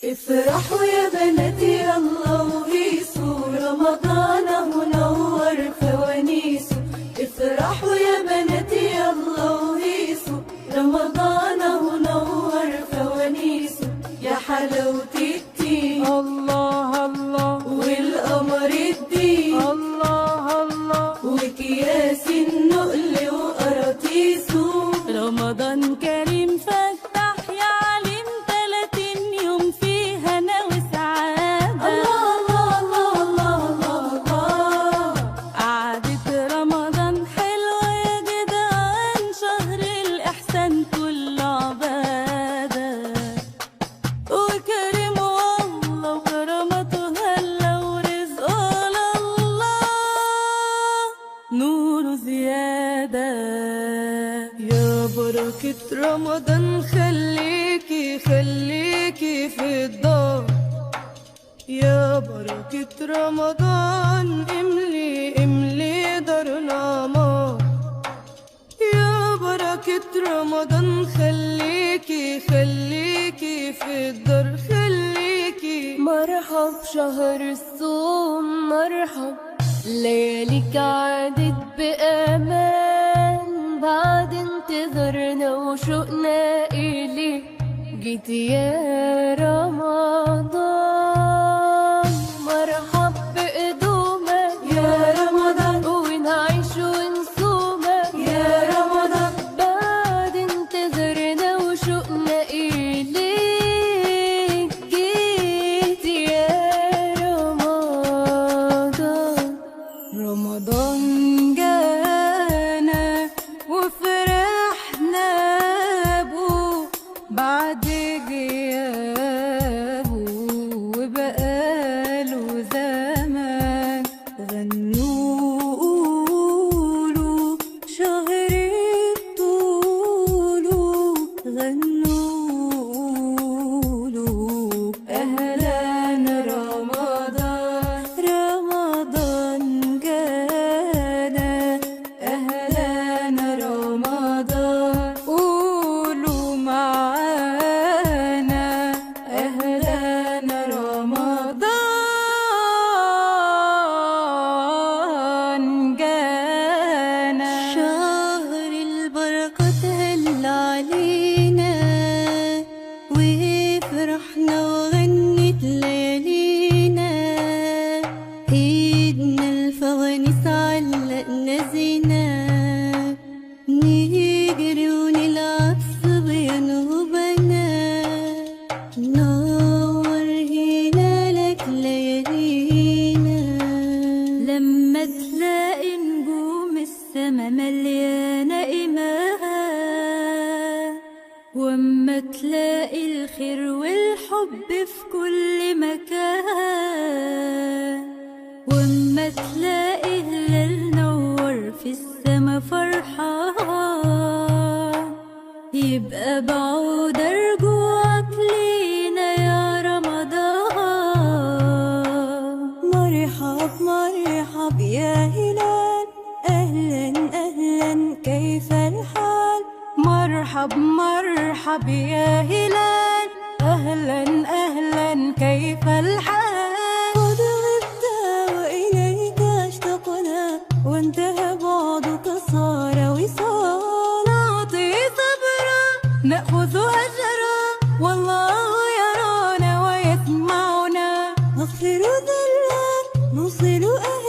افرحوا يا بناتي يلا وهيصوا، رمضان منور فوانيسه. افرحوا يا بناتي يلا وهيصوا، رمضان منور فوانيسه. يا حلاوة الدين الله الله والقمر الدين الله الله وكياس النقل وقراطيسه. رمضان كريم فتح يا عليم 30 يوم فيه هنا وسعادة. الله الله الله الله الله قعدة رمضان حلوة يا جدعان، شهر الإحسان كله عبادة. وكريم والله وكرامته هلا ورزقه الله، نوره زيادة. يا بركة رمضان خليكي خليكي في الدار، يا بركة رمضان املي املي دارنا نار. يا بركة رمضان خليكي خليكي في الدار خليكي. مرحب شهر الصوم مرحب، لياليك عادت بأمان. بعد انتظرنا وشوقنا إليك جيت يا رمضان. مرحب بقدومك يا رمضان ونعيش ونصومك يا رمضان. بعد انتظرنا وشوقنا إليك جيت يا رمضان. رمضان جانا وفرحنا بو بعد غيابه، وبقاله زمان غنوله شهر الطول. غنوله أهلا رمضان، رمضان جانا أهلا رمضان. قولوا معانا أهلا رمضان جانا. شهر البركات هل علينا، وفرحنا وغنت ليالينا. ايدنا الفوانيس علقنا زينة، نجري ونلعب صبيان وبنات. نور هنا لك ليالينا، لما تلاقي نجوم السما مليانة إيمان، واما تلاقي الخير والحب في كل مكان، واما تلاقي هلال نور في السما فرحان، يبقى بعود رجوعك لينا يا رمضان. مرحب مرحب يا هلال، أهلا أهلا كيف الحال. مرحب مرحب يا هلال، أهلا أهلا كيف الحال. قد غبت وإليك اشتقنا، وانتهى بعضك صار وصال. نعطي صبرا نأخذ أجرا، والله يرانا ويسمعنا. نغفر ذلا نوصل أهلا